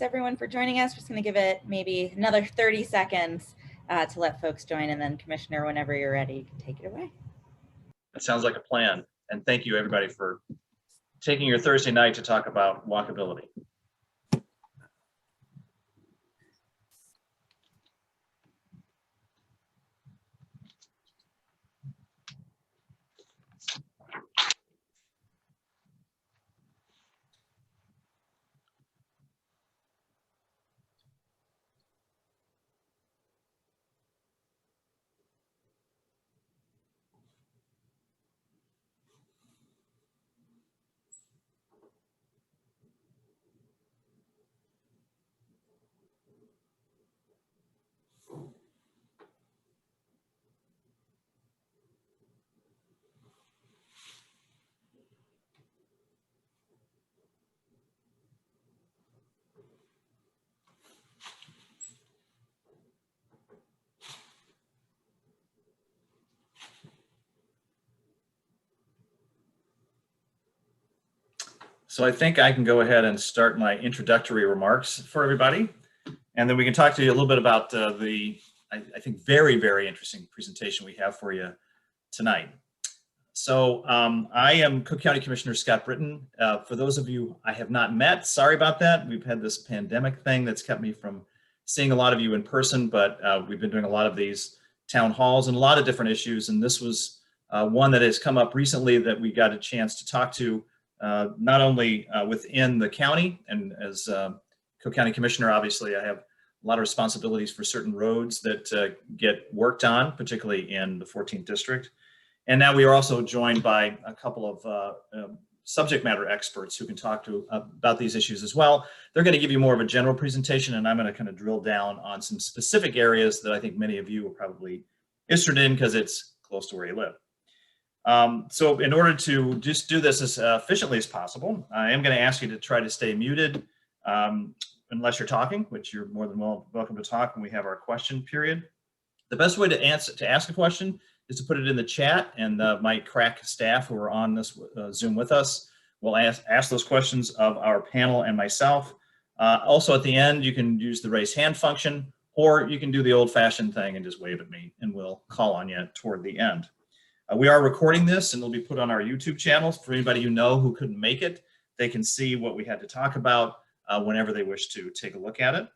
everyone for joining us. We're just going to give it maybe another 30 seconds to let folks join, and then Commissioner, whenever you're ready, you can take it away. That sounds like a plan. And thank you everybody for taking your Thursday night to talk about walkability. So I think I can go ahead and start my introductory remarks for everybody, and then we can talk to you a little bit about I think, very, very interesting presentation we have for you tonight. So I am Cook County Commissioner Scott Britton. For those of you I have not met, sorry about that. We've had this pandemic thing that's kept me from seeing a lot of you in person, but we've been doing a lot of these town halls and a lot of different issues, and this was one that has come up recently that we got a chance to talk to not only within the county, and as Cook County Commissioner, obviously I have a lot of responsibilities for certain roads that get worked on, particularly in the 14th district. And now we are also joined by a couple of subject matter experts who can talk to about these issues as well. They're going to give you more of a general presentation, and I'm going to kind of drill down on some specific areas that I think many of you are probably interested in because it's close to where you live. So in order to just do this as efficiently as possible, I am going to ask you to try to stay muted unless you're talking, which you're more than welcome to talk when we have our question period. The best way to ask a question is to put it in the chat, and my crack staff who are on this Zoom with us will ask those questions of our panel and myself. Also at the end, you can use the raise hand function, or you can do the old-fashioned thing and just wave at me, and we'll call on you toward the end. We are recording this, and it'll be put on our YouTube channels for anybody you know who couldn't make it. They can see what we had to talk about whenever they wish to take a look at it.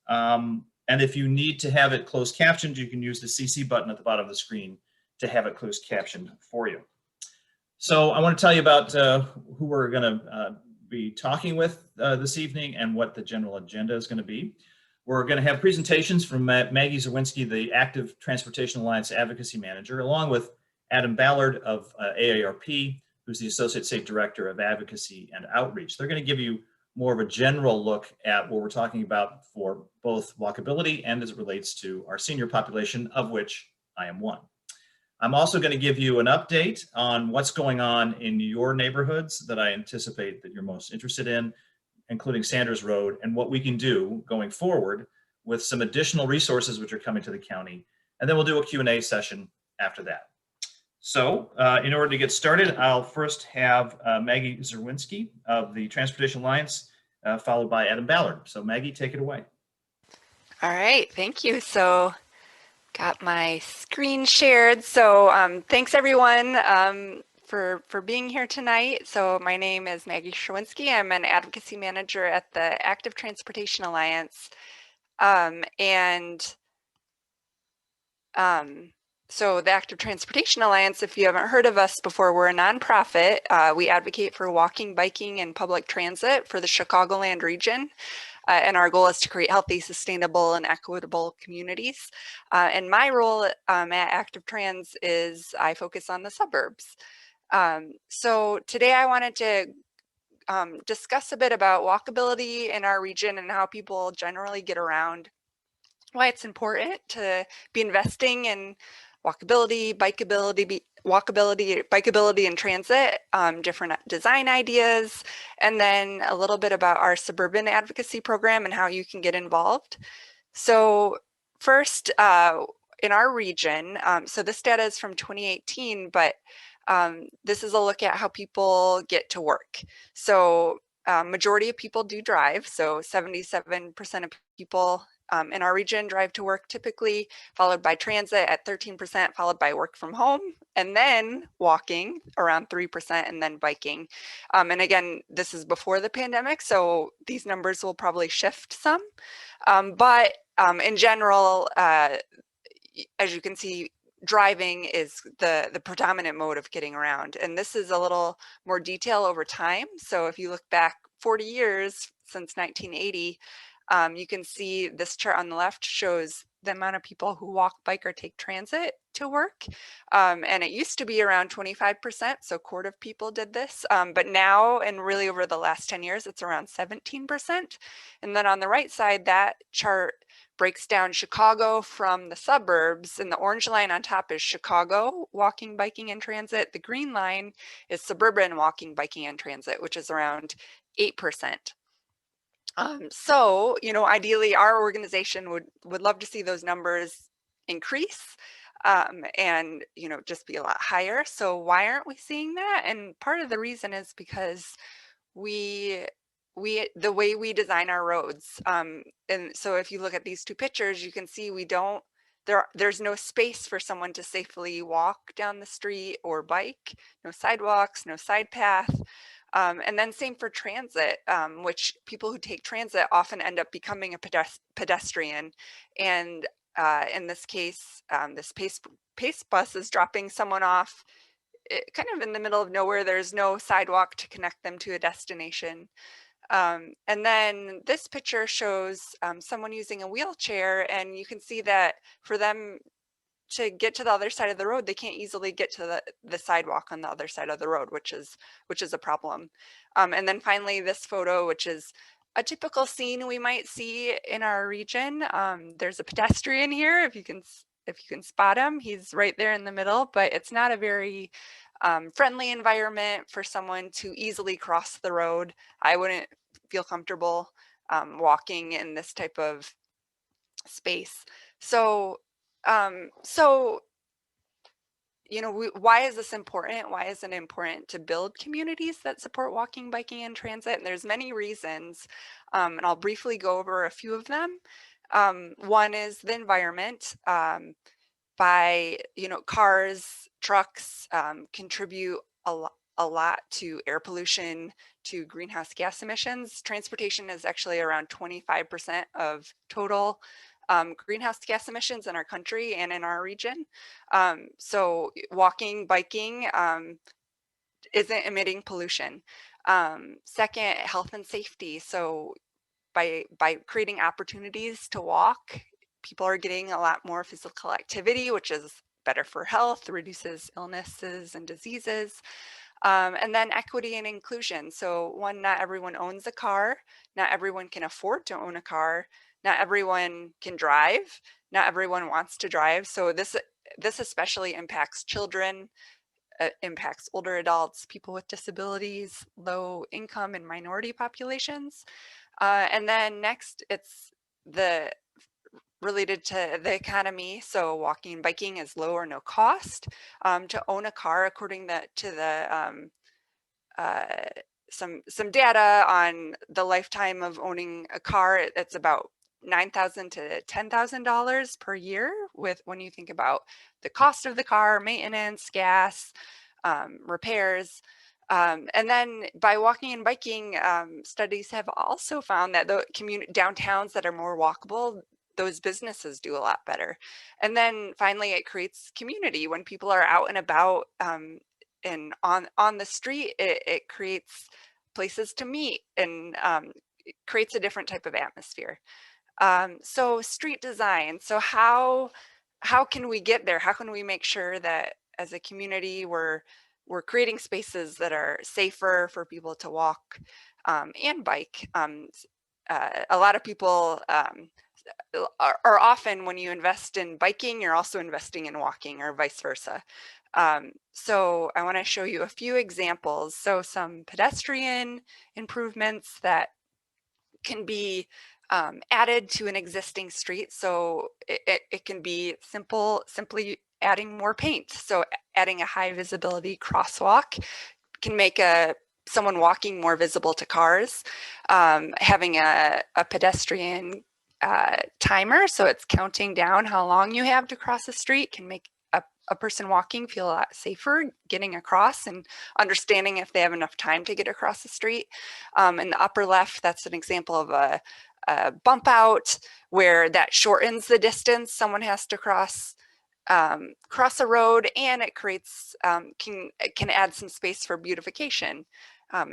And if you need to have it closed captioned, you can use the CC button at the bottom of the screen to have it closed captioned for you. So I want to tell you about who we're going to be talking with this evening and what the general agenda is going to be. We're going to have presentations from Maggie Zerwinski, the Active Transportation Alliance Advocacy Manager, along with Adam Ballard of AARP, who's the Associate State Director of Advocacy and Outreach. They're going to give you more of a general look at what we're talking about for both walkability and as it relates to our senior population, of which I am one. I'm also going to give you an update on what's going on in your neighborhoods that I anticipate that you're most interested in, including Sanders Road, and what we can do going forward with some additional resources which are coming to the county. And then we'll do a Q&A session after that. So in order to get started, I'll first have Maggie Zerwinski of the Transportation Alliance, followed by Adam Ballard. So Maggie, take it away. All right, thank you. So got my screen shared. So thanks everyone for being here tonight. So my name is Maggie Zerwinski. I'm an advocacy manager at the Active Transportation Alliance. So the Active Transportation Alliance, if you haven't heard of us before, we're a nonprofit. We advocate for walking, biking, and public transit for the Chicagoland region. And our goal is to create healthy, sustainable, and equitable communities. And my role at Active Trans is I focus on the suburbs. So today I wanted to discuss a bit about walkability in our region and how people generally get around, why it's important to be investing in walkability, bikeability, and transit, different design ideas, and then a little bit about our Suburban advocacy program and how you can get involved. So first, in our region, so this data is from 2018, but this is a look at how people get to work. So majority of people do drive. So 77% of people in our region drive to work typically, followed by transit at 13%, followed by work from home, and then walking around 3%, and then biking. And again, this is before the pandemic, so these numbers will probably shift some. But in general, as you can see, driving is the predominant mode of getting around. And this is a little more detail over time. So if you look back 40 years since 1980, you can see this chart on the left shows the amount of people who walk, bike, or take transit to work. And it used to be around 25%, so a quarter of people did this. But now, and really over the last 10 years, it's around 17%. And then on the right side, that chart breaks down Chicago from the suburbs, and the orange line on top is Chicago walking, biking, and transit. The green line is suburban walking, biking, and transit, which is around 8%. So, you know, ideally our organization would love to see those numbers increase and, you know, just be a lot higher. So why aren't we seeing that? And part of the reason is because the way we design our roads. And so if you look at these two pictures, you can see there's no space for someone to safely walk down the street or bike, no sidewalks, no side path. And then same for transit, which people who take transit often end up becoming a pedestrian. And in this case, this pace bus is dropping someone off kind of in the middle of nowhere. There's no sidewalk to connect them to a destination. And then this picture shows someone using a wheelchair, and you can see that for them to get to the other side of the road, they can't easily get to the sidewalk on the other side of the road, which is a problem. And then finally, this photo, which is a typical scene we might see in our region. There's a pedestrian here, if you can spot him. He's right there in the middle, but it's not a very friendly environment for someone to easily cross the road. I wouldn't feel comfortable walking in this type of space. So you know, why is this important? Why is it important to build communities that support walking, biking, and transit? And there's many reasons, and I'll briefly go over a few of them. One is the environment. By, you know, cars, trucks contribute a lot to air pollution, to greenhouse gas emissions. Transportation is actually around 25% of total greenhouse gas emissions in our country and in our region. So walking, biking isn't emitting pollution. Second, health and safety. So by creating opportunities to walk, people are getting a lot more physical activity, which is better for health, reduces illnesses and diseases. And then equity and inclusion. So one, not everyone owns a car. Not everyone can afford to own a car. Not everyone can drive. Not everyone wants to drive. So this especially impacts children, impacts older adults, people with disabilities, low income and minority populations. And then next, it's related to the economy. So walking and biking is low or no cost. To own a car, according to some data on the lifetime of owning a car, it's about $9,000 to $10,000 per year when you think about the cost of the car, maintenance, gas, repairs. And then by walking and biking, studies have also found that the downtowns that are more walkable, those businesses do a lot better. And then finally, it creates community. When people are out and about and on the street, it creates places to meet, and it creates a different type of atmosphere. So street design. So how can we get there? How can we make sure that as a community we're creating spaces that are safer for people to walk and bike? A lot of people are often, when you invest in biking, you're also investing in walking, or vice versa. So I want to show you a few examples. So some pedestrian improvements that can be added to an existing street. So it can be simply adding more paint. So adding a high visibility crosswalk can make a someone walking more visible to cars, having a pedestrian timer, so it's counting down how long you have to cross the street, can make a person walking feel a lot safer getting across and understanding if they have enough time to get across the street. In the upper left, that's an example of a bump out where that shortens the distance someone has to cross a road, and it creates can add some space for beautification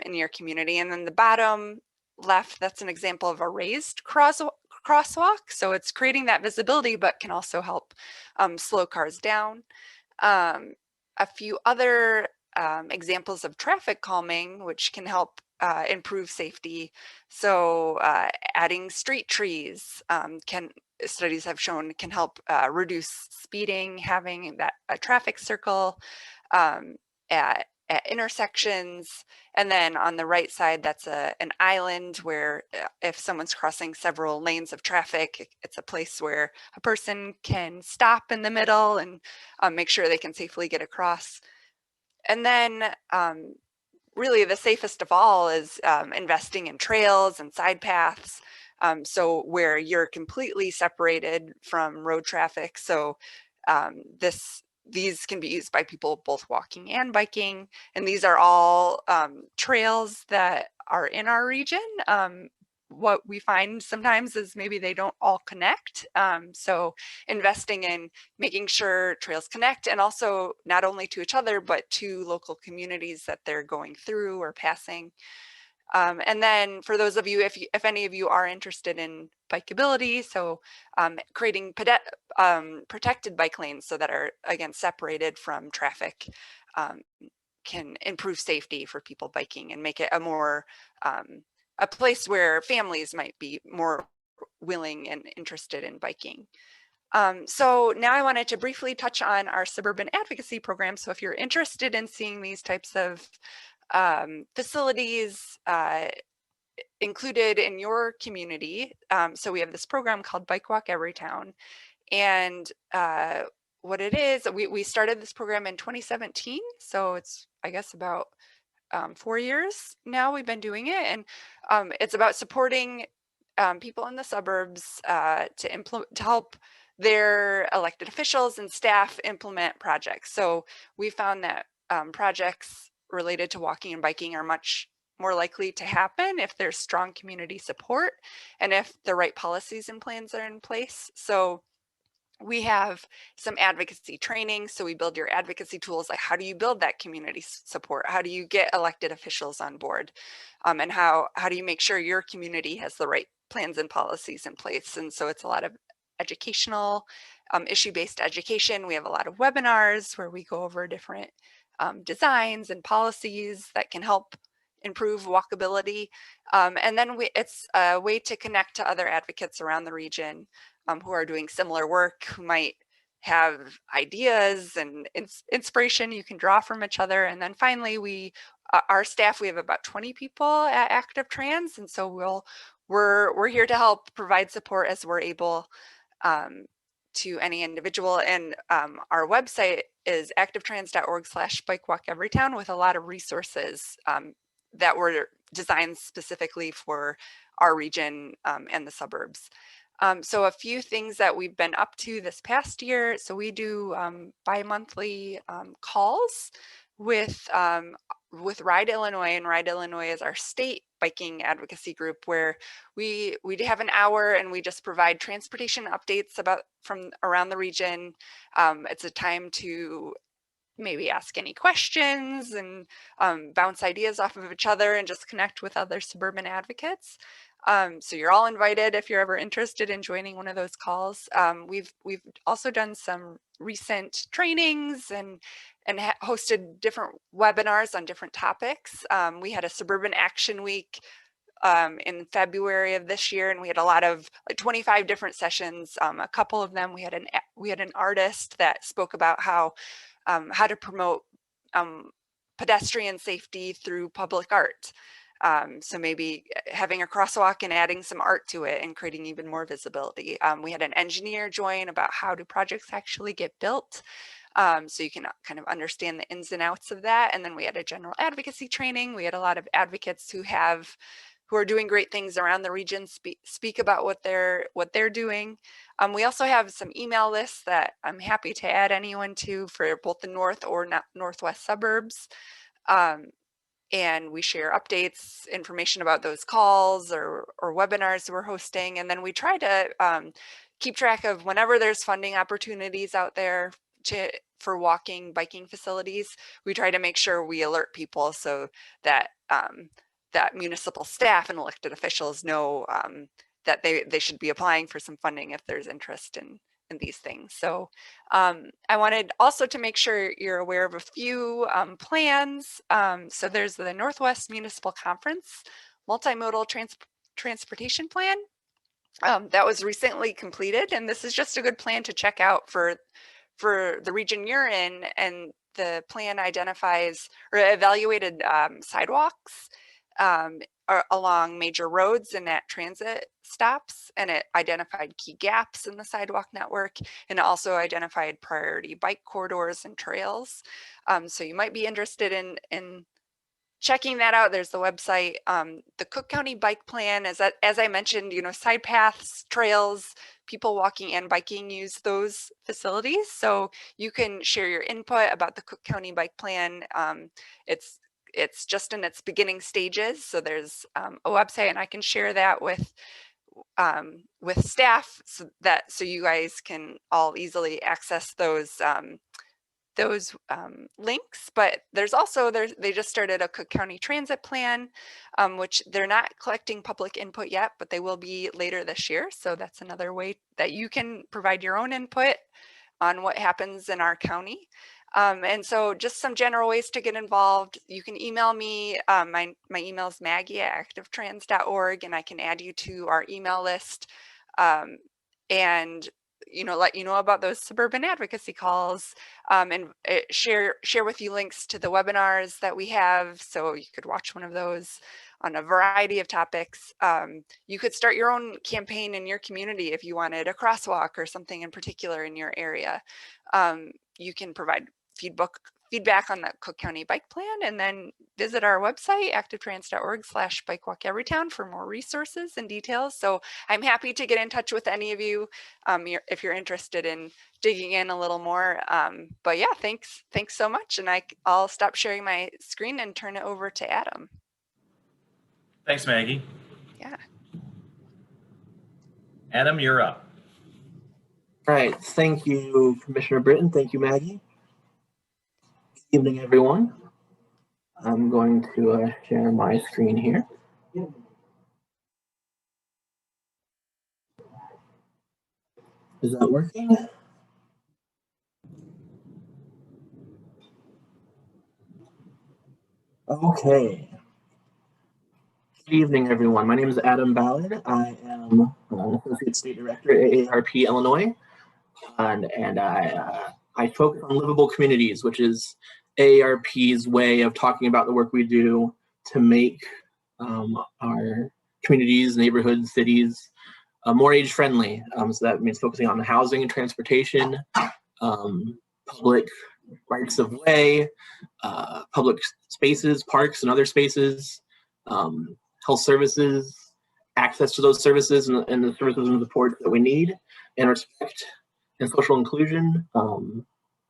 in your community. And then the bottom left, that's an example of a raised crosswalk, so it's creating that visibility but can also help slow cars down. A few other examples of traffic calming which can help improve safety. So adding street trees studies have shown can help reduce speeding, having a traffic circle at intersections. And then on the right side, that's an island where if someone's crossing several lanes of traffic, it's a place where a person can stop in the middle and make sure they can safely get across. And then really the safest of all is investing in trails and side paths. So where you're completely separated from road traffic. So these can be used by people both walking and biking. And these are all trails that are in our region. What we find sometimes is maybe they don't all connect. So investing in making sure trails connect, and also not only to each other, but to local communities that they're going through or passing. And then for those of you, if any of you are interested in bikeability, so creating protected bike lanes so that are, again, separated from traffic, can improve safety for people biking and make it a more a place where families might be more willing and interested in biking. So now I wanted to briefly touch on our Suburban Advocacy program. So if you're interested in seeing these types of facilities included in your community, so we have this program called Bike Walk Every Town. And what it is, we started this program in 2017. So it's, I guess, about 4 years now we've been doing it. And it's about supporting people in the suburbs to help their elected officials and staff implement projects. So we found that projects related to walking and biking are much more likely to happen if there's strong community support and if the right policies and plans are in place. So we have some advocacy training. So we build your advocacy tools, like how do you build that community support? How do you get elected officials on board? And how do you make sure your community has the right plans and policies in place? And so it's a lot of educational, issue-based education. We have a lot of webinars where we go over different designs and policies that can help improve walkability. And then it's a way to connect to other advocates around the region who are doing similar work, who might have ideas and inspiration you can draw from each other. And then finally, our staff, we have about 20 people at Active Trans, and so we're here to help provide support as we're able to any individual. And our website is activetrans.org/bikewalkeverytown with a lot of resources that were designed specifically for our region and the suburbs. So a few things that we've been up to this past year. So we do bi-monthly calls with Ride Illinois, and Ride Illinois is our state biking advocacy group, where we have an hour and we just provide transportation updates from around the region. It's a time to maybe ask any questions and bounce ideas off of each other and just connect with other suburban advocates. So you're all invited if you're ever interested in joining one of those calls. We've also done some recent trainings and hosted different webinars on different topics. We had a Suburban Action Week in February of this year, and we had a lot of 25 different sessions. A couple of them we had an artist that spoke about how to promote pedestrian safety through public art. So maybe having a crosswalk and adding some art to it and creating even more visibility. We had an engineer join about how do projects actually get built. so you can kind of understand the ins and outs of that. And then we had a general advocacy training. We had a lot of advocates who are doing great things around the region speak about what they're doing. We also have some email lists that I'm happy to add anyone to for both the north or northwest suburbs. And we share updates, information about those calls or webinars we're hosting. And then we try to keep track of whenever there's funding opportunities out there for walking, biking facilities. We try to make sure we alert people so that that municipal staff and elected officials know that they should be applying for some funding if there's interest in these things. So I wanted also to make sure you're aware of a few plans. So there's the Northwest Municipal Conference Multimodal Transportation Plan that was recently completed, and this is just a good plan to check out for the region you're in. And the plan identifies or evaluated sidewalks along major roads and at transit stops, and it identified key gaps in the sidewalk network, and it also identified priority bike corridors and trails. So you might be interested in checking that out. There's the website. The Cook County Bike Plan, as I mentioned, side paths, trails, people walking and biking use those facilities. So you can share your input about the Cook County Bike Plan. It's just in its beginning stages. So there's a website, and I can share that with staff so you guys can all easily access those links. But there's also, they just started a Cook County Transit Plan, which they're not collecting public input yet, but they will be later this year. So that's another way that you can provide your own input on what happens in our county. And so just some general ways to get involved. You can email me. My email is maggie@activetrans.org, and I can add you to our email list. And let you know about those suburban advocacy calls, and share with you links to the webinars that we have, so you could watch one of those on a variety of topics. You could start your own campaign in your community if you wanted a crosswalk or something in particular in your area. You can provide feedback on the Cook County Bike Plan, and then visit our website, activetrans.org/bikewalkeverytown, for more resources and details. So I'm happy to get in touch with any of you if you're interested in digging in a little more. But yeah, thanks so much. And I'll stop sharing my screen and turn it over to Adam. Thanks, Maggie. Yeah. Adam, you're up. All right. Thank you, Commissioner Britton. Thank you, Maggie. Good evening, everyone. I'm going to share my screen here. Is that working? Okay. Good evening, everyone. My name is Adam Ballard. I am an Associate State Director at AARP, Illinois, and I focus on livable communities, which is AARP's way of talking about the work we do to make our communities, neighborhoods, cities more age-friendly. So that means focusing on housing and transportation, public rights of way, public spaces, parks and other spaces, health services, access to those services and the services and support that we need, and respect and social inclusion,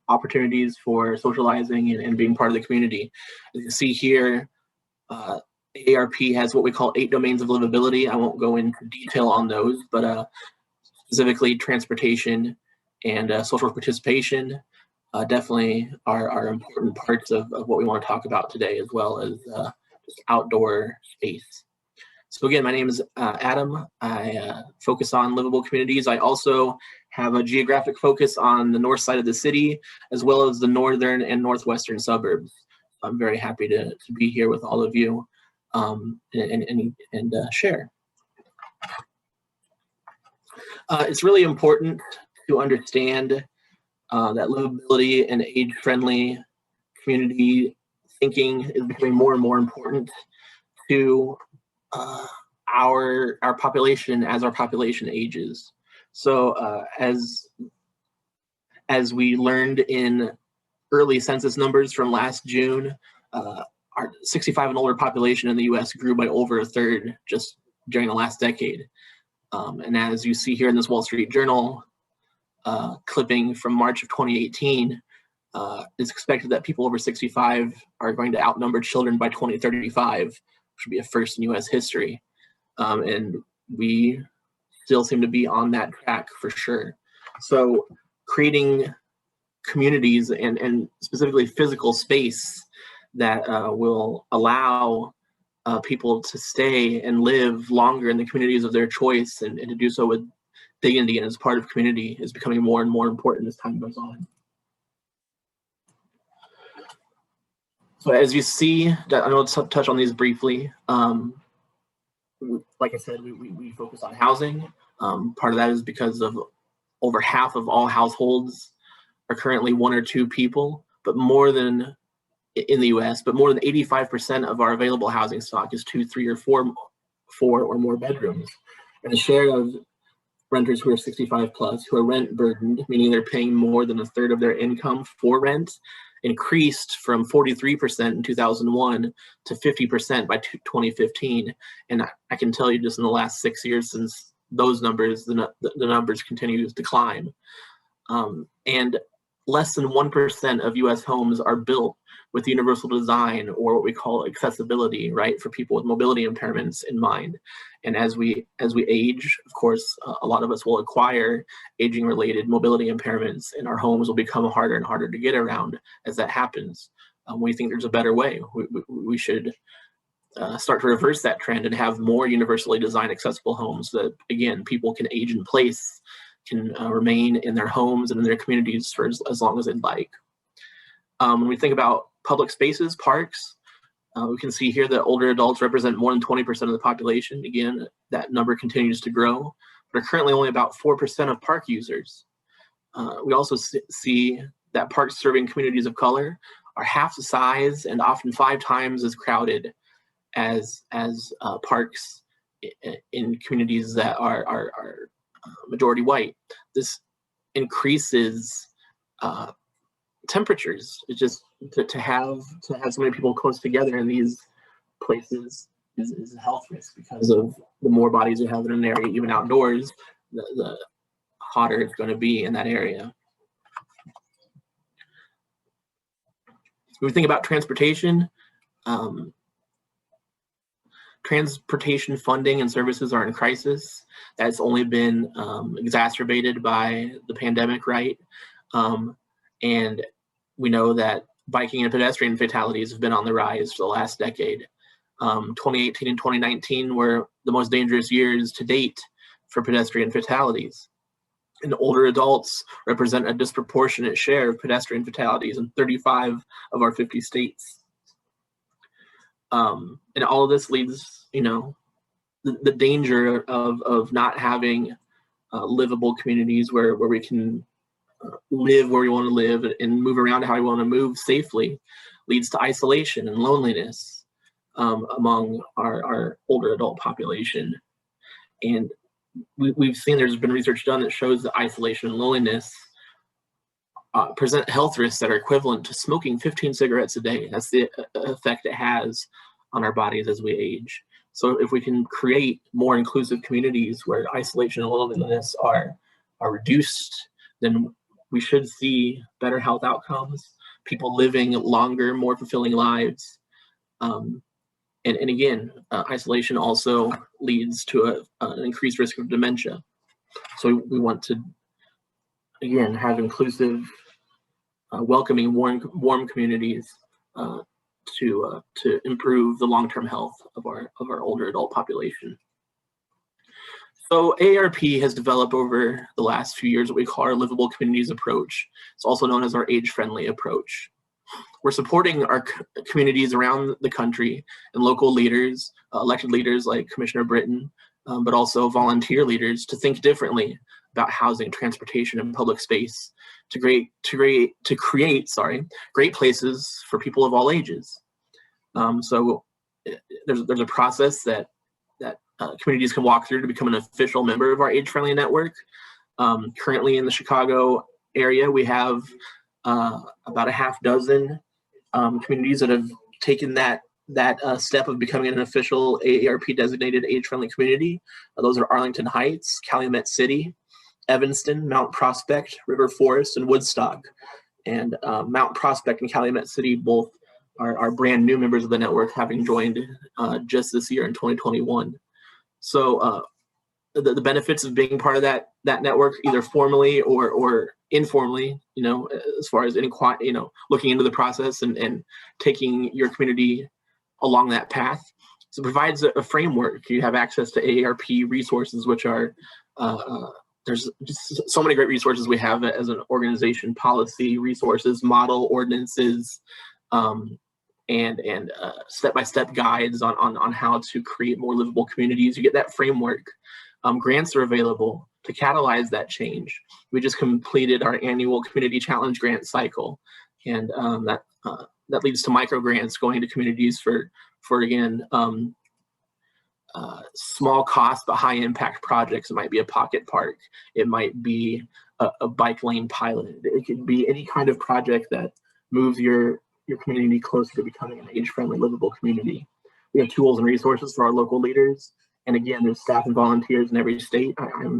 opportunities for socializing and being part of the community. As you see here, AARP has what we call 8 domains of livability. I won't go into detail on those, but specifically transportation and social participation definitely are important parts of what we want to talk about today, as well as just outdoor space. So again, my name is Adam. I focus on livable communities. I also have a geographic focus on the north side of the city, as well as the northern and northwestern suburbs. I'm very happy to be here with all of you and share. It's really important to understand that livability and age-friendly community thinking is becoming more and more important to our population as our population ages. So as we learned in early census numbers from last June, our 65 and older population in the US grew by over a third just during the last decade. And as you see here in this Wall Street Journal clipping from March of 2018, it's expected that people over 65 are going to outnumber children by 2035, which would be a first in US history. And we still seem to be on that track for sure. So creating communities and specifically physical space that will allow people to stay and live longer in the communities of their choice and to do so with dignity and as part of community is becoming more and more important as time goes on. So as you see, I know to touch on these briefly. Like I said, we focus on housing. Part of that is because of over half of all households are currently one or two people, but more than in the US, but more than 85% of our available housing stock is 2, 3, or 4 or more bedrooms. And the share of renters who are 65 plus, who are rent burdened, meaning they're paying more than a third of their income for rent, increased from 43% in 2001 to 50% by 2015. And I can tell you just in the last 6 years since those numbers, the numbers continue to climb. And less than 1% of US homes are built with universal design, or what we call accessibility, right, for people with mobility impairments in mind. And as we age, of course, a lot of us will acquire aging-related mobility impairments, and our homes will become harder and harder to get around as that happens. We think there's a better way. We should start to reverse that trend and have more universally designed accessible homes that, again, people can age in place, can remain in their homes and in their communities for as long as they'd like. When we think about public spaces, parks, we can see here that older adults represent more than 20% of the population. Again, that number continues to grow, but are currently only about 4% of park users. We also see that parks serving communities of color are half the size and often 5 times as crowded as parks in communities that are majority white. This increases temperatures. It's just to have so many people close together in these places is a health risk, because of the more bodies you have in an area, even outdoors, the hotter it's going to be in that area. When we think about transportation, transportation funding and services are in crisis. That's only been exacerbated by the pandemic, right? And we know that biking and pedestrian fatalities have been on the rise for the last decade. 2018 and 2019 were the most dangerous years to date for pedestrian fatalities. And older adults represent a disproportionate share of pedestrian fatalities in 35 of our 50 states. And all of this leads, the danger of not having livable communities where we can live where we want to live and move around how we want to move safely, leads to isolation and loneliness among our older adult population. And we've seen there's been research done that shows that isolation and loneliness present health risks that are equivalent to smoking 15 cigarettes a day. That's the effect it has on our bodies as we age. So if we can create more inclusive communities where isolation and loneliness are reduced, then we should see better health outcomes, people living longer, more fulfilling lives. And again, isolation also leads to an increased risk of dementia. So we want to, again, have inclusive, welcoming, warm communities to improve the long-term health of our older adult population. So AARP has developed over the last few years what we call our livable communities approach. It's also known as our age-friendly approach. We're supporting our communities around the country and local leaders, elected leaders like Commissioner Britton, but also volunteer leaders to think differently about housing, transportation, and public space to create great places for people of all ages. So there's a process that communities can walk through to become an official member of our age-friendly network. Currently in the Chicago area, we have about a half dozen communities that have taken that step of becoming an official AARP designated age-friendly community. Those are Arlington Heights, Calumet City, Evanston, Mount Prospect, River Forest, and Woodstock. And Mount Prospect and Calumet City both are brand new members of the network, having joined just this year in 2021. So the benefits of being part of that network, either formally or informally, as far as looking into the process and taking your community along that path. So it provides a framework. You have access to AARP resources, which are there's just so many great resources we have as an organization: policy resources, model ordinances, and step-by-step guides on how to create more livable communities. You get that framework. Grants are available to catalyze that change. We just completed our annual community challenge grant cycle, and that leads to micro grants going to communities for again, small cost but high impact projects. It might be a pocket park. It might be a bike lane pilot. It could be any kind of project that moves your community closer to becoming an age-friendly, livable community. We have tools and resources for our local leaders. And again, there's staff and volunteers in every state. I'm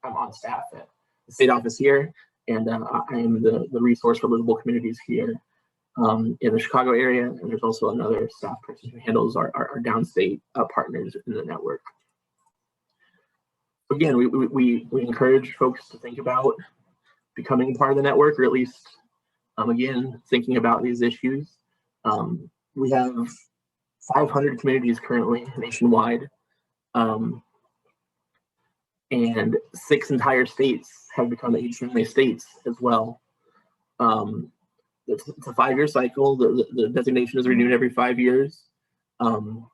on staff at the state office here, and I am the resource for livable communities here in the Chicago area. And there's also another staff person who handles our downstate partners in the network. Again, we encourage folks to think about becoming part of the network, or at least, again, thinking about these issues. We have 500 communities currently nationwide, and 6 entire states have become age-friendly states as well. It's a 5-year cycle. The designation is renewed every 5 years. And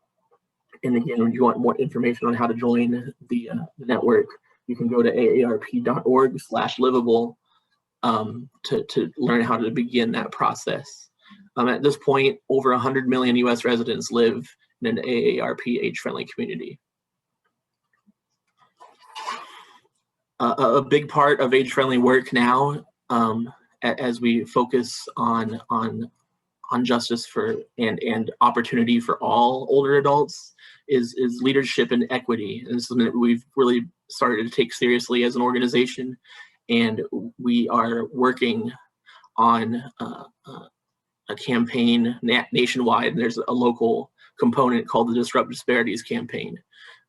again, when you want more information on how to join the network, you can go to aarp.org/livable to learn how to begin that process. At this point, over 100 million U.S. residents live in an AARP age-friendly community. A big part of age-friendly work now, as we focus on justice for and opportunity for all older adults, is leadership and equity. And this is something that we've really started to take seriously as an organization, and we are working on a campaign nationwide, and there's a local component called the Disrupt Disparities campaign.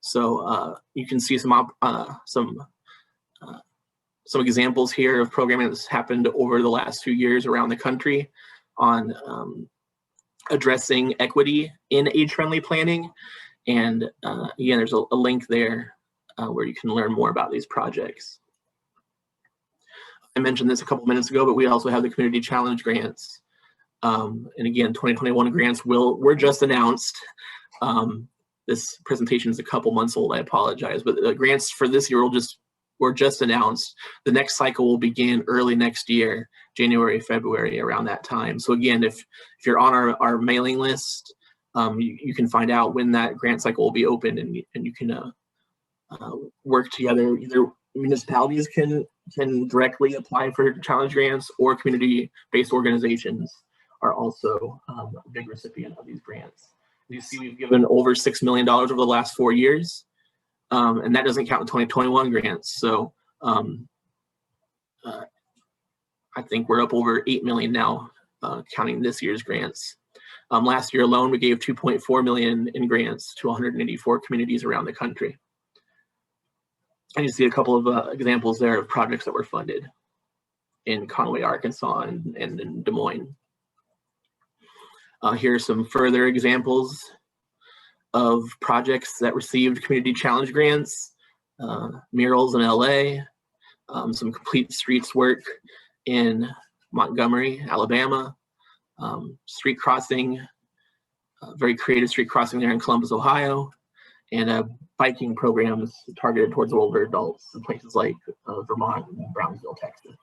So you can see some examples here of programming that's happened over the last few years around the country on addressing equity in age-friendly planning. And again, there's a link there where you can learn more about these projects. I mentioned this a couple minutes ago, but we also have the Community Challenge grants. And again, 2021 grants were just announced. This presentation is a couple months old, I apologize, but the grants for this year were just announced. The next cycle will begin early next year, January, February, around that time. So again, if you're on our mailing list, you can find out when that grant cycle will be open, and you can work together. Either municipalities can directly apply for challenge grants, or community-based organizations are also a big recipient of these grants. You see, we've given over $6 million over the last 4 years, and that doesn't count the 2021 grants. So I think we're up over 8 million now, counting this year's grants. Last year alone, we gave 2.4 million in grants to 184 communities around the country. And you see a couple of examples there of projects that were funded in Conway, Arkansas, and in Des Moines. Here are some further examples of projects that received Community Challenge grants. Murals in LA, some complete streets work in Montgomery, Alabama, street crossing, very creative street crossing there in Columbus, Ohio, and biking programs targeted towards older adults in places like Vermont and Brownsville, Texas.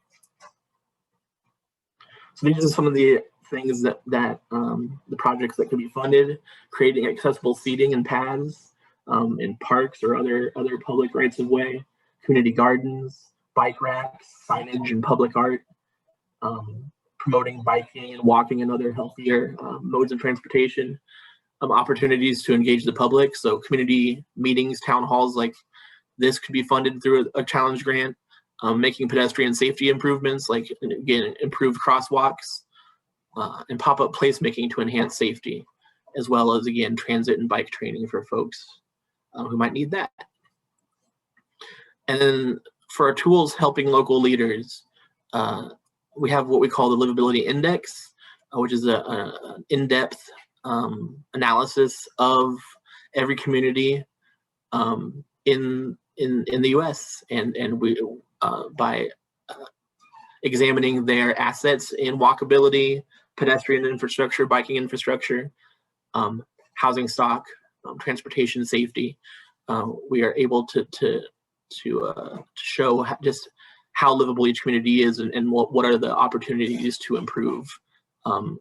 So these are some of the things that the projects that could be funded: creating accessible seating and paths in parks or other public rights of way, community gardens, bike racks, signage, and public art. promoting biking and walking and other healthier modes of transportation, opportunities to engage the public. So community meetings, town halls like this could be funded through a challenge grant, making pedestrian safety improvements, like again, improved crosswalks, and pop-up placemaking to enhance safety, as well as again, transit and bike training for folks who might need that. And then for our tools helping local leaders, we have what we call the Livability Index, which is an in-depth analysis of every community in the U.S. and we by examining their assets in walkability, pedestrian infrastructure, biking infrastructure, housing stock, transportation safety, we are able to show just how livable each community is and what are the opportunities to improve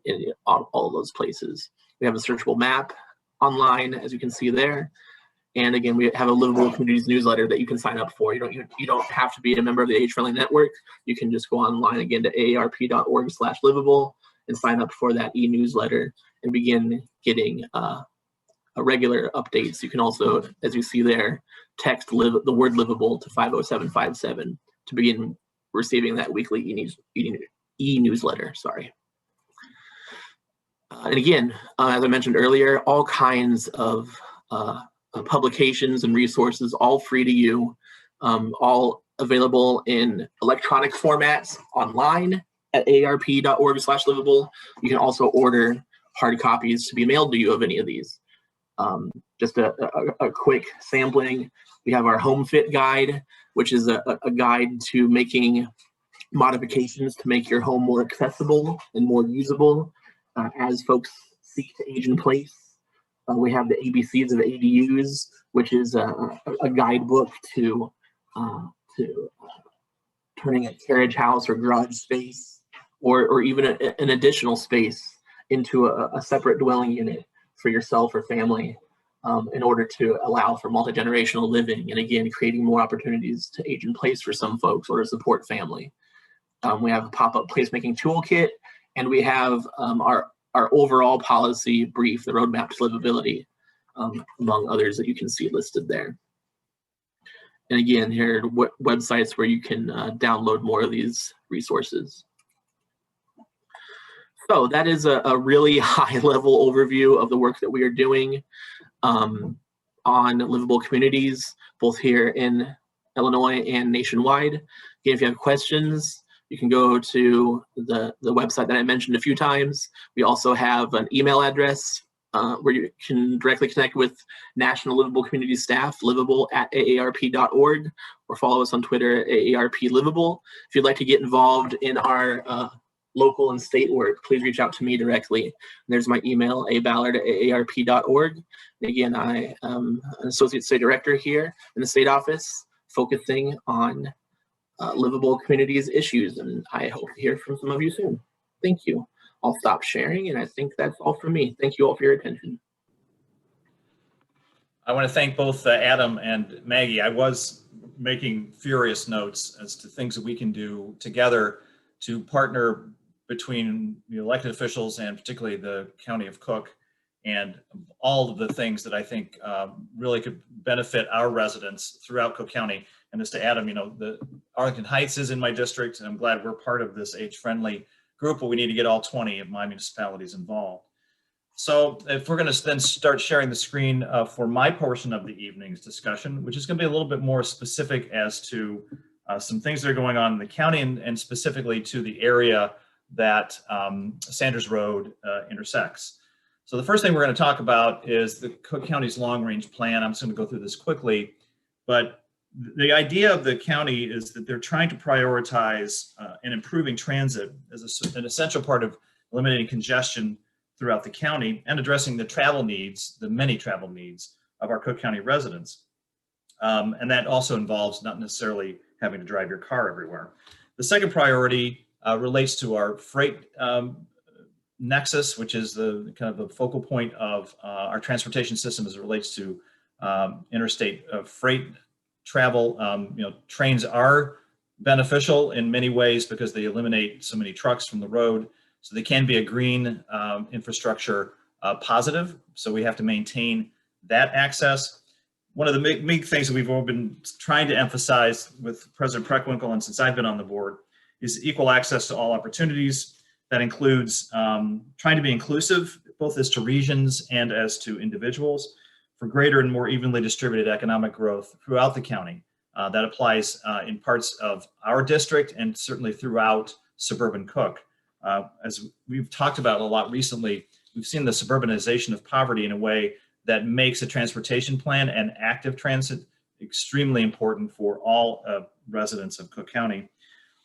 in all of those places. We have a searchable map online, as you can see there. And again, we have a Livable Communities newsletter that you can sign up for. You don't have to be a member of the Age-Friendly Network. You can just go online again to aarp.org/livable and sign up for that e-newsletter and begin getting regular updates. You can also, as you see there, text the word livable to 50757 to begin receiving that weekly e-newsletter. Sorry. And again, as I mentioned earlier, all kinds of publications and resources, all free to you, all available in electronic formats online at aarp.org/livable. You can also order hard copies to be mailed to you of any of these. Just a quick sampling. We have our Home Fit Guide, which is a guide to making modifications to make your home more accessible and more usable as folks seek to age in place. We have the ABCs of ADUs, which is a guidebook to turning a carriage house or garage space, or even an additional space into a separate dwelling unit for yourself or family in order to allow for multi-generational living, and again, creating more opportunities to age in place for some folks or to support family. We have a pop-up placemaking toolkit, and we have our overall policy brief, the roadmap to livability, among others that you can see listed there. And again, here are websites where you can download more of these resources. So that is a really high-level overview of the work that we are doing on livable communities, both here in Illinois and nationwide. Again, if you have questions, you can go to the website that I mentioned a few times. We also have an email address where you can directly connect with National Livable Community staff, livable@aarp.org, or follow us on Twitter at AARPLivable. If you'd like to get involved in our local and state work, please reach out to me directly. And there's my email, aballard@aarp.org. Again, I am an Associate State Director here in the state office, focusing on livable communities issues, and I hope to hear from some of you soon. Thank you. I'll stop sharing, and I think that's all from me. Thank you all for your attention. I want to thank both Adam and Maggie. I was making furious notes as to things that we can do together to partner between the elected officials and particularly the County of Cook, and all of the things that I think really could benefit our residents throughout Cook County. And as to Adam, you know, the Arlington Heights is in my district, and I'm glad we're part of this age-friendly group, but we need to get all 20 of my municipalities involved. So if we're going to then start sharing the screen for my portion of the evening's discussion, which is going to be a little bit more specific as to some things that are going on in the county, and specifically to the area that Sanders Road intersects. So the first thing we're going to talk about is the Cook County's long-range plan. I'm just going to go through this quickly, but the idea of the county is that they're trying to prioritize and improving transit as an essential part of eliminating congestion throughout the county and addressing the travel needs, the many travel needs of our Cook County residents. And that also involves not necessarily having to drive your car everywhere. The second priority relates to our freight nexus, which is the kind of the focal point of our transportation system as it relates to interstate freight travel. You know, trains are beneficial in many ways because they eliminate so many trucks from the road. So they can be a green infrastructure positive. So we have to maintain that access. One of the big things that we've all been trying to emphasize with President Preckwinkle and since I've been on the board is equal access to all opportunities. That includes trying to be inclusive, both as to regions and as to individuals, for greater and more evenly distributed economic growth throughout the county. That applies in parts of our district and certainly throughout suburban Cook. As we've talked about a lot recently, we've seen the suburbanization of poverty in a way that makes a transportation plan and active transit extremely important for all residents of Cook County.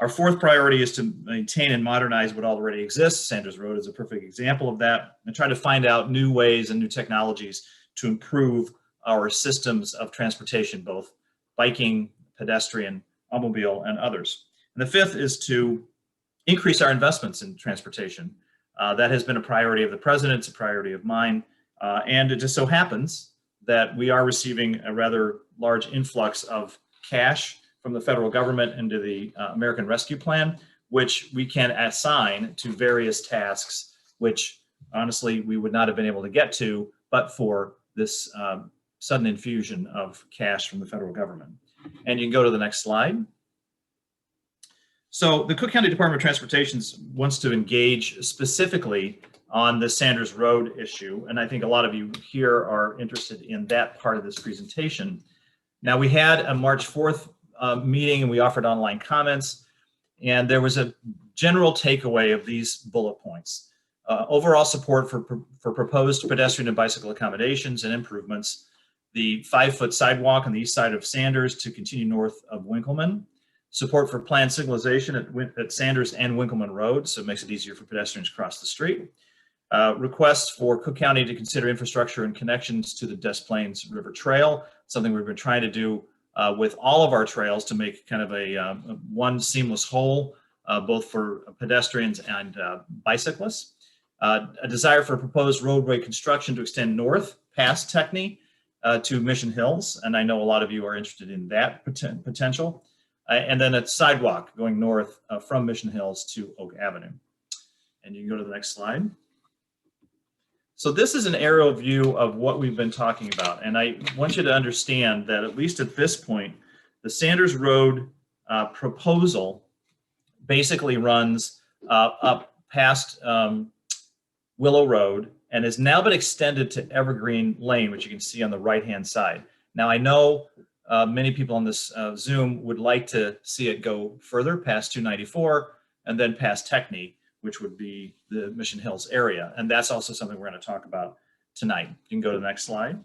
Our fourth priority is to maintain and modernize what already exists. Sanders Road is a perfect example of that, and try to find out new ways and new technologies to improve our systems of transportation, both biking, pedestrian, automobile, and others. And the fifth is to increase our investments in transportation. That has been a priority of the president, it's a priority of mine, and it just so happens that we are receiving a rather large influx of cash from the federal government into the American Rescue Plan, which we can assign to various tasks, which honestly we would not have been able to get to but for this sudden infusion of cash from the federal government. And you can go to the next slide. So the Cook County Department of Transportation wants to engage specifically on the Sanders Road issue, and I think a lot of you here are interested in that part of this presentation. Now, we had a March 4th meeting and we offered online comments, and there was a general takeaway of these bullet points. Overall support for proposed pedestrian and bicycle accommodations and improvements, the 5-foot sidewalk on the east side of Sanders to continue north of Winkleman, support for planned signalization at Sanders and Winkleman Road, so it makes it easier for pedestrians to cross the street. Requests for Cook County to consider infrastructure and connections to the Des Plaines River Trail, something we've been trying to do with all of our trails to make kind of a one seamless whole, both for pedestrians and bicyclists. A desire for proposed roadway construction to extend north past Techney to Mission Hills, and I know a lot of you are interested in that potential. And then a sidewalk going north from Mission Hills to Oak Avenue. And you can go to the next slide. So this is an aerial view of what we've been talking about. And I want you to understand that at least at this point, the Sanders Road proposal basically runs up past Willow Road and has now been extended to Evergreen Lane, which you can see on the right-hand side. Now, I know many people on this Zoom would like to see it go further past 294 and then past Techney, which would be the Mission Hills area. And that's also something we're going to talk about tonight. You can go to the next slide.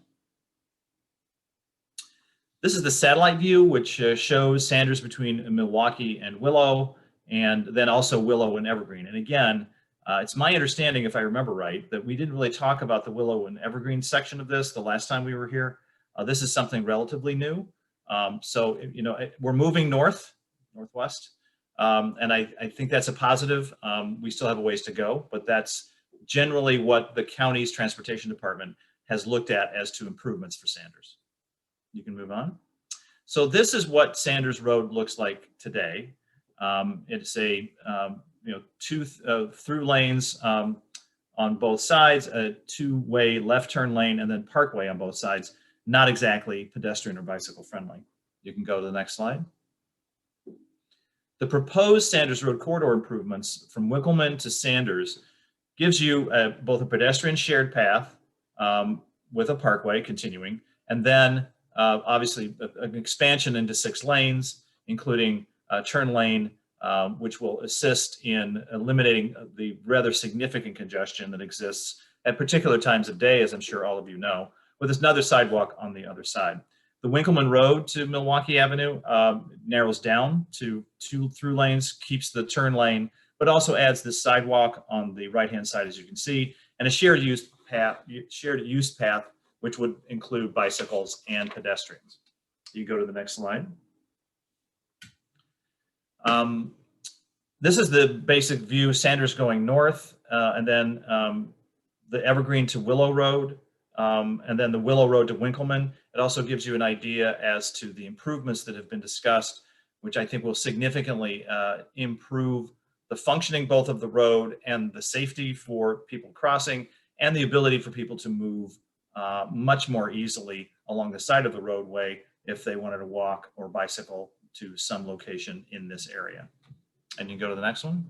This is the satellite view, which shows Sanders between Milwaukee and Willow, and then also Willow and Evergreen. And again, it's my understanding, if I remember right, that we didn't really talk about the Willow and Evergreen section of this the last time we were here. This is something relatively new. So, you know, we're moving northwest. And I think that's a positive. We still have a ways to go, but that's generally what the county's transportation department has looked at as to improvements for Sanders. You can move on. So this is what Sanders Road looks like today. It's a two through lanes on both sides, a two-way left turn lane, and then parkway on both sides. Not exactly pedestrian or bicycle friendly. You can go to the next slide. The proposed Sanders Road corridor improvements from Winkleman to Sanders gives you both a pedestrian shared path with a parkway continuing, and then obviously an expansion into 6 lanes, including a turn lane, which will assist in eliminating the rather significant congestion that exists at particular times of day, as I'm sure all of you know, with another sidewalk on the other side. The Winkleman Road to Milwaukee Avenue narrows down to 2 through lanes, keeps the turn lane, but also adds this sidewalk on the right-hand side, as you can see, and a shared use path, which would include bicycles and pedestrians. You go to the next slide. This is the basic view, Sanders going north, and then the Evergreen to Willow Road, and then the Willow Road to Winkleman. It also gives you an idea as to the improvements that have been discussed which I think will significantly improve the functioning both of the road and the safety for people crossing, and the ability for people to move much more easily along the side of the roadway if they wanted to walk or bicycle to some location in this area. And you can go to the next one.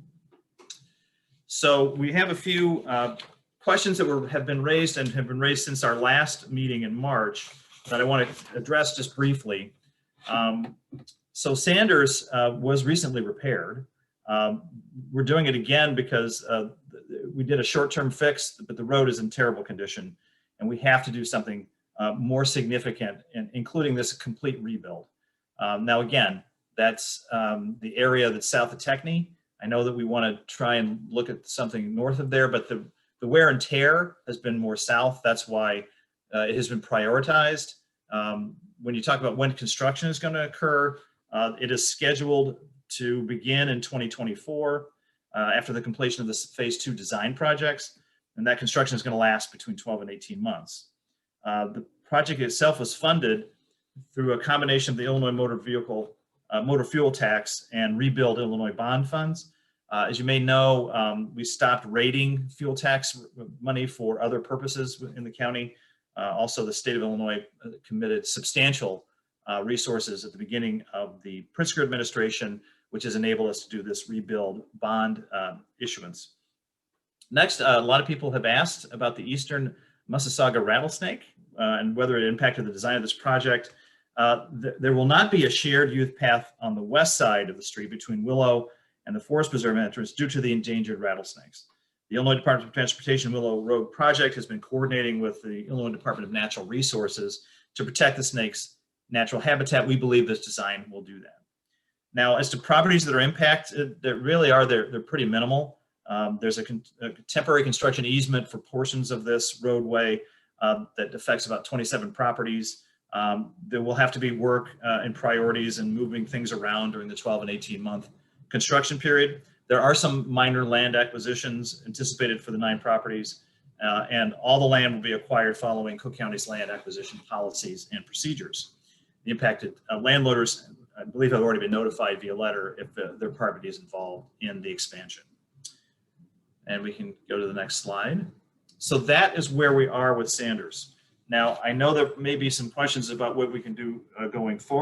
So we have a few questions that have been raised and have been raised since our last meeting in March that I want to address just briefly. So Sanders was recently repaired. We're doing it again because we did a short-term fix, but the road is in terrible condition, and we have to do something more significant, including this complete rebuild. Now, again, that's the area that's south of Techney. I know that we want to try and look at something north of there, but the wear and tear has been more south. That's why it has been prioritized. When you talk about when construction is going to occur, it is scheduled to begin in 2024 after the completion of the phase 2 design projects, and that construction is going to last between 12 and 18 months. The project itself was funded through a combination of the Illinois motor fuel tax and Rebuild Illinois bond funds. As you may know, we stopped rating fuel tax money for other purposes in the county. Also, the state of Illinois committed substantial resources at the beginning of the Pritzker administration, which has enabled us to do this rebuild bond issuance. Next, a lot of people have asked about the eastern Massasauga rattlesnake and whether it impacted the design of this project. There will not be a shared youth path on the west side of the street between Willow and the Forest Preserve entrance due to the endangered rattlesnakes. The Illinois Department of Transportation Willow Road project has been coordinating with the Illinois Department of Natural Resources to protect the snake's natural habitat. We believe this design will do that. Now, as to properties that are impacted, they're pretty minimal. There's a temporary construction easement for portions of this roadway that affects about 27 properties. There will have to be work and priorities and moving things around during the 12 and 18-month construction period. There are some minor land acquisitions anticipated for the 9 properties, and all the land will be acquired following Cook County's land acquisition policies and procedures. The impacted landlords, I believe, have already been notified via letter if their property is involved in the expansion. And we can go to the next slide. So that is where we are with Sanders. Now, I know there may be some questions about what we can do going forward.